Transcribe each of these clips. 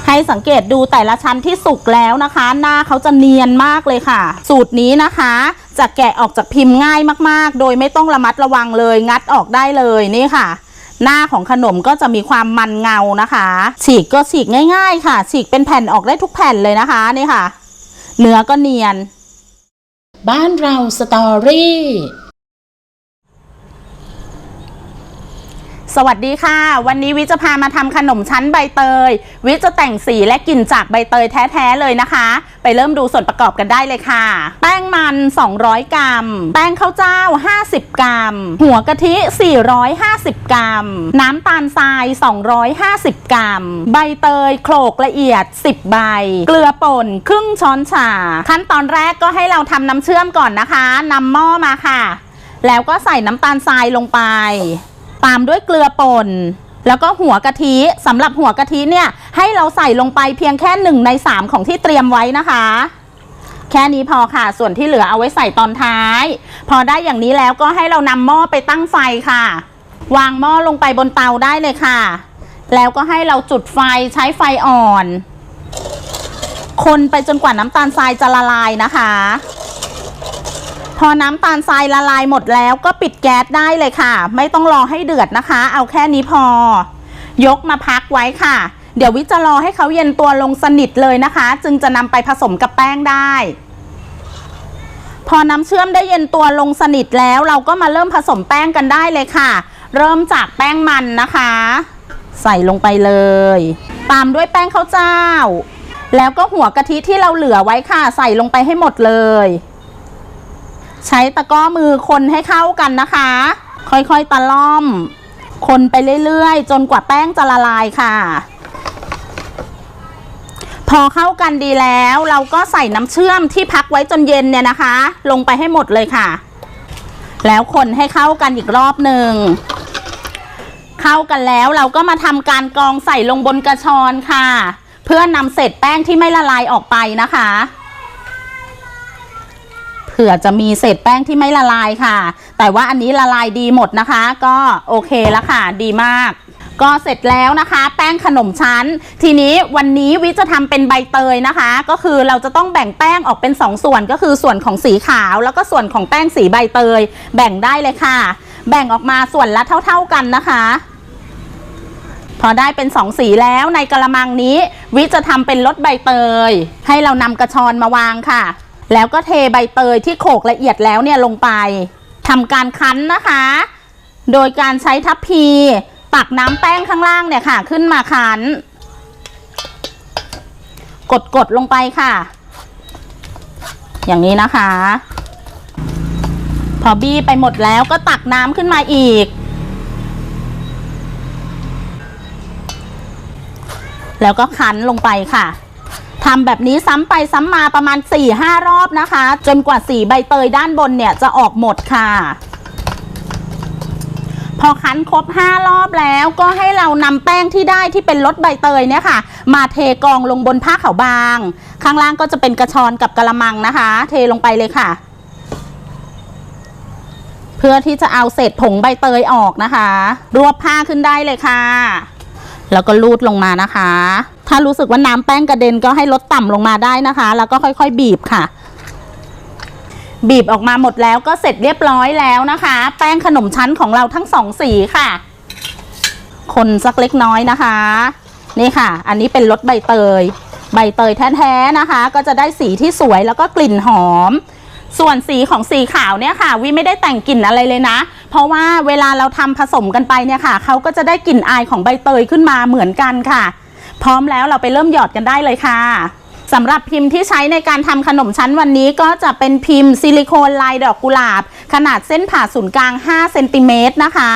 ให้สังเกตดูแต่ละชั้นที่สุกแล้วนะคะหน้าเขาจะเนียนมากเลยค่ะสูตรนี้นะคะจะแกะออกจากพิมพ์ง่ายมากๆโดยไม่ต้องระมัดระวังเลยงัดออกได้เลยนี่ค่ะหน้าของขนมก็จะมีความมันเงานะคะฉีกก็ฉีกง่ายๆค่ะฉีกเป็นแผ่นออกได้ทุกแผ่นเลยนะคะนี่ค่ะเนื้อก็เนียนบ้านเราสตอรี่สวัสดีค่ะวันนี้วิจะพามาทำขนมชั้นใบเตยวิจะแต่งสีและกลิ่นจากใบเตยแท้ๆเลยนะคะไปเริ่มดูส่วนประกอบกันได้เลยค่ะแป้งมัน200กรัมแป้งข้าวเจ้า50กรัมหัวกะทิ450กรัมน้ำตาลทราย250กรัมใบเตยโขลกละเอียด10ใบเกลือป่นครึ่งช้อนชาขั้นตอนแรกก็ให้เราทำน้ำเชื่อมก่อนนะคะนำหม้อมาค่ะแล้วก็ใส่น้ำตาลทรายลงไปตามด้วยเกลือป่นแล้วก็หัวกะทิสำหรับหัวกะทิเนี่ยให้เราใส่ลงไปเพียงแค่1 ใน 3ของที่เตรียมไว้นะคะแค่นี้พอค่ะส่วนที่เหลือเอาไว้ใส่ตอนท้ายพอได้อย่างนี้แล้วก็ให้เรานำหม้อไปตั้งไฟค่ะวางหม้อลงไปบนเตาได้เลยค่ะแล้วก็ให้เราจุดไฟใช้ไฟอ่อนคนไปจนกว่าน้ำตาลทรายจะละลายนะคะพอน้ำตาลทรายละลายหมดแล้วก็ปิดแก๊สได้เลยค่ะไม่ต้องรอให้เดือดนะคะเอาแค่นี้พอยกมาพักไว้ค่ะเดี๋ยววิจะรอให้เขาเย็นตัวลงสนิทเลยนะคะจึงจะนำไปผสมกับแป้งได้พอน้ำเชื่อมได้เย็นตัวลงสนิทแล้วเราก็มาเริ่มผสมแป้งกันได้เลยค่ะเริ่มจากแป้งมันนะคะใส่ลงไปเลยตามด้วยแป้งข้าวเจ้าแล้วก็หัวกะทิที่เราเหลือไว้ค่ะใส่ลงไปให้หมดเลยใช้ตะกร้อมือคนให้เข้ากันนะคะค่อยๆตะล่อมคนไปเรื่อยๆจนกว่าแป้งจะละลายค่ะพอเข้ากันดีแล้วเราก็ใส่น้ำเชื่อมที่พักไว้จนเย็นเนี่ยนะคะลงไปให้หมดเลยค่ะแล้วคนให้เข้ากันอีกรอบหนึ่งเข้ากันแล้วเราก็มาทำการกรองใส่ลงบนกระชอนค่ะเพื่อนำเศษแป้งที่ไม่ละลายออกไปนะคะเผื่อจะมีเศษแป้งที่ไม่ละลายค่ะแต่ว่าอันนี้ละลายดีหมดนะคะก็โอเคแล้วค่ะดีมากก็เสร็จแล้วนะคะแป้งขนมชั้นทีนี้วันนี้วิจะทำเป็นใบเตยนะคะก็คือเราจะต้องแบ่งแป้งออกเป็น2ส่วนก็คือส่วนของสีขาวแล้วก็ส่วนของแป้งสีใบเตยแบ่งได้เลยค่ะแบ่งออกมาส่วนละเท่าๆกันนะคะพอได้เป็น2สีแล้วในกะละมังนี้วิจะทำเป็นรสใบเตยให้เรานำกระชอนมาวางค่ะแล้วก็เทใบเตยที่โขลกละเอียดแล้วเนี่ยลงไปทำการคั้นนะคะโดยการใช้ทัพพีตักน้ำแป้งข้างล่างเนี่ยค่ะขึ้นมาคั้นกดลงไปค่ะอย่างนี้นะคะพอบี้ไปหมดแล้วก็ตักน้ำขึ้นมาอีกแล้วก็คั้นลงไปค่ะทำแบบนี้ซ้ำไปซ้ำมาประมาณ 4-5 รอบนะคะจนกว่าสีใบเตยด้านบนเนี่ยจะออกหมดค่ะพอคั้นครบ5 รอบแล้วก็ให้เรานำแป้งที่ได้ที่เป็นรสใบเตยเนี่ยค่ะมาเทกองลงบนผ้าขาวบางข้างล่างก็จะเป็นกระชอนกับกะละมังนะคะเทลงไปเลยค่ะเพื่อที่จะเอาเศษผงใบเตยออกนะคะรวบผ้าขึ้นได้เลยค่ะแล้วก็ลูดลงมานะคะถ้ารู้สึกว่าน้ำแป้งกระเด็นก็ให้ลดต่ำลงมาได้นะคะแล้วก็ค่อยๆบีบค่ะบีบออกมาหมดแล้วก็เสร็จเรียบร้อยแล้วนะคะแป้งขนมชั้นของเราทั้ง2สีค่ะคนสักเล็กน้อยนะคะนี่ค่ะอันนี้เป็นรสใบเตยแท้ๆนะคะก็จะได้สีที่สวยแล้วก็กลิ่นหอมส่วนสีของสีขาวเนี่ยค่ะวิไม่ได้แต่งกลิ่นอะไรเลยนะเพราะว่าเวลาเราทำผสมกันไปเนี่ยค่ะเขาก็จะได้กลิ่นอายของใบเตยขึ้นมาเหมือนกันค่ะพร้อมแล้วเราไปเริ่มหยอดกันได้เลยค่ะสำหรับพิมพ์ที่ใช้ในการทำขนมชั้นวันนี้ก็จะเป็นพิมพ์ซิลิโคนลายดอกกุหลาบขนาดเส้นผ่าศูนย์กลาง5เซนติเมตรนะคะ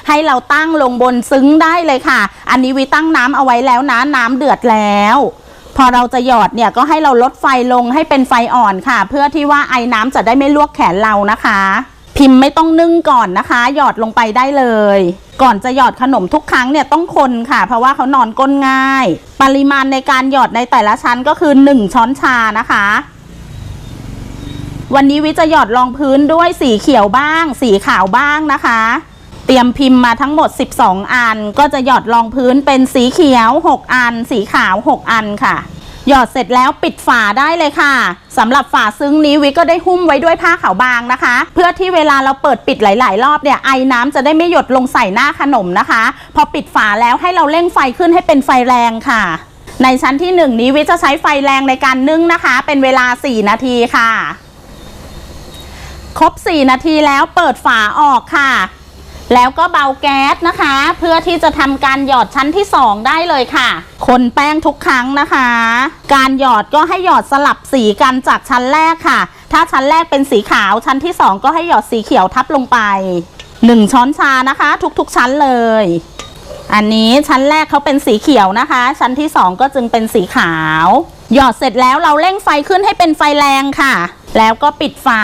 ให้เราตั้งลงบนซึ้งได้เลยค่ะอันนี้วิตั้งน้ำเอาไว้แล้วนะน้ำเดือดแล้วพอเราจะหยอดเนี่ยก็ให้เราลดไฟลงให้เป็นไฟอ่อนค่ะเพื่อที่ว่าไอ้น้ำจะได้ไม่ลวกแขนเรานะคะพิมพ์ไม่ต้องนึ่งก่อนนะคะหยอดลงไปได้เลยก่อนจะหยอดขนมทุกครั้งเนี่ยต้องคนค่ะเพราะว่าเขานอนก้นง่ายปริมาณในการหยอดในแต่ละชั้นก็คือ1 ช้อนชานะคะวันนี้วิจะหยอดรองพื้นด้วยสีเขียวบ้างสีขาวบ้างนะคะ เตรียมพิมพ์มาทั้งหมด12อันก็จะหยอดรองพื้นเป็นสีเขียว6อันสีขาว6อันค่ะหยอดเสร็จแล้วปิดฝาได้เลยค่ะสำหรับฝาซึ้งนี้วิก็ได้หุ้มไว้ด้วยผ้าขาวบางนะคะเพื่อที่เวลาเราเปิดปิดหลายๆรอบเนี่ยไอน้ำจะได้ไม่หยดลงใส่หน้าขนมนะคะพอปิดฝาแล้วให้เราเร่งไฟขึ้นให้เป็นไฟแรงค่ะในชั้นที่1นี้วิจะใช้ไฟแรงในการนึ่งนะคะเป็นเวลา4นาทีค่ะครบ4นาทีแล้วเปิดฝาออกค่ะแล้วก็เบาแก๊สนะคะเพื่อที่จะทำการหยอดชั้นที่2ได้เลยค่ะคนแป้งทุกครั้งนะคะการหยอดก็ให้หยอดสลับสีกันจากชั้นแรกค่ะถ้าชั้นแรกเป็นสีขาวชั้นที่2ก็ให้หยอดสีเขียวทับลงไป1ช้อนชานะคะทุกๆชั้นเลยอันนี้ชั้นแรกเขาเป็นสีเขียวนะคะชั้นที่2ก็จึงเป็นสีขาวหยอดเสร็จแล้วเราเร่งไฟขึ้นให้เป็นไฟแรงค่ะแล้วก็ปิดฝา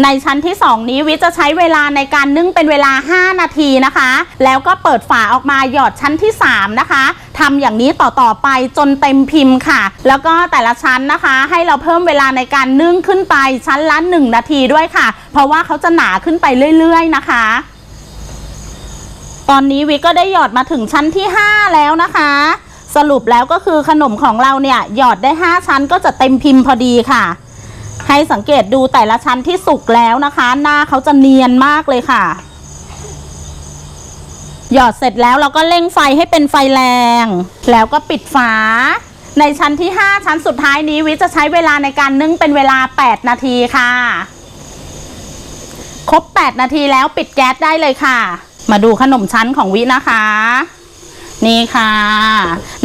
ในชั้นที่2นี้วิจะใช้เวลาในการนึ่งเป็นเวลา5นาทีนะคะแล้วก็เปิดฝาออกมาหยอดชั้นที่3นะคะทำอย่างนี้ต่อไปจนเต็มพิมพ์ค่ะแล้วก็แต่ละชั้นนะคะให้เราเพิ่มเวลาในการนึ่งขึ้นไปชั้นละ1นาทีด้วยค่ะเพราะว่าเขาจะหนาขึ้นไปเรื่อยๆนะคะตอนนี้วิก็ได้หยอดมาถึงชั้นที่5แล้วนะคะสรุปแล้วก็คือขนมของเราเนี่ยหยอดได้5ชั้นก็จะเต็มพิมพ์พอดีค่ะให้สังเกตดูแต่ละชั้นที่สุกแล้วนะคะหน้าเขาจะเนียนมากเลยค่ะหยอดเสร็จแล้วเราก็เร่งไฟให้เป็นไฟแรงแล้วก็ปิดฝาในชั้นที่5ชั้นสุดท้ายนี้วิจะใช้เวลาในการนึ่งเป็นเวลา8นาทีค่ะครบ8นาทีแล้วปิดแก๊สได้เลยค่ะมาดูขนมชั้นของวินะคะนี่ค่ะ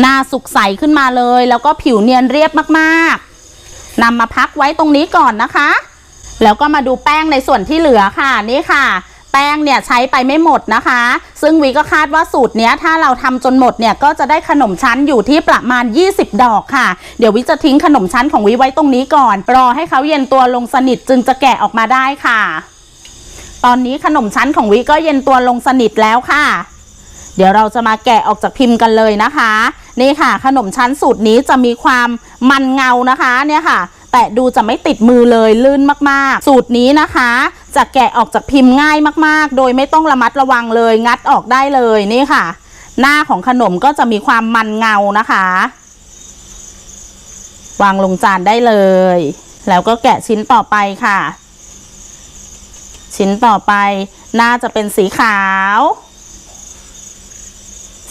หน้าสุกใสขึ้นมาเลยแล้วก็ผิวเนียนเรียบมากๆนำมาพักไว้ตรงนี้ก่อนนะคะแล้วก็มาดูแป้งในส่วนที่เหลือค่ะนี่ค่ะแป้งเนี่ยใช้ไปไม่หมดนะคะซึ่งวิก็คาดว่าสูตรเนี้ยถ้าเราทำจนหมดเนี่ยก็จะได้ขนมชั้นอยู่ที่ประมาณ20ดอกค่ะเดี๋ยววิจะทิ้งขนมชั้นของวิไว้ตรงนี้ก่อนรอให้เขาเย็นตัวลงสนิทจึงจะแกะออกมาได้ค่ะตอนนี้ขนมชั้นของวิก็เย็นตัวลงสนิทแล้วค่ะเดี๋ยวเราจะมาแกะออกจากพิมพ์กันเลยนะคะนี่ค่ะขนมชั้นสูตรนี้จะมีความมันเงานะคะเนี่ยค่ะแต่ดูจะไม่ติดมือเลยลื่นมากๆสูตรนี้นะคะจะแกะออกจากพิมพ์ง่ายมากๆโดยไม่ต้องระมัดระวังเลยงัดออกได้เลยนี่ค่ะหน้าของขนมก็จะมีความมันเงานะคะวางลงจานได้เลยแล้วก็แกะชิ้นต่อไปค่ะชิ้นต่อไปน่าจะเป็นสีขาว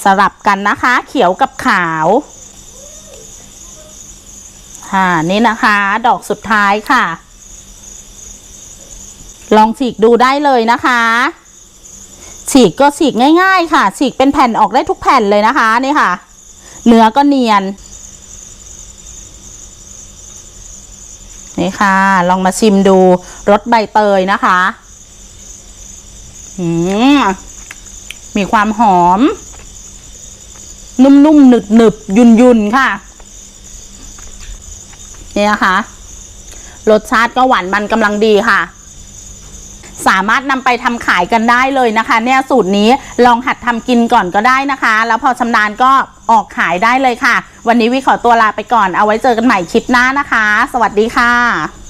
สลับกันนะคะเขียวกับขาวนี่นะคะดอกสุดท้ายค่ะลองฉีกดูได้เลยนะคะฉีกก็ฉีกง่ายๆค่ะฉีกเป็นแผ่นออกได้ทุกแผ่นเลยนะคะนี่ค่ะเนื้อก็เนียนนี่ค่ะลองมาชิมดูรสใบเตยนะคะมีความหอมนุ่มๆหนึบๆยุนๆค่ะนี่นะคะรสชาติก็หวานมันกำลังดีค่ะสามารถนำไปทำขายกันได้เลยนะคะเนี่ยสูตรนี้ลองหัดทำกินก่อนก็ได้นะคะแล้วพอชำนาญก็ออกขายได้เลยค่ะวันนี้วิขอตัวลาไปก่อนเอาไว้เจอกันใหม่คลิปหน้านะคะสวัสดีค่ะ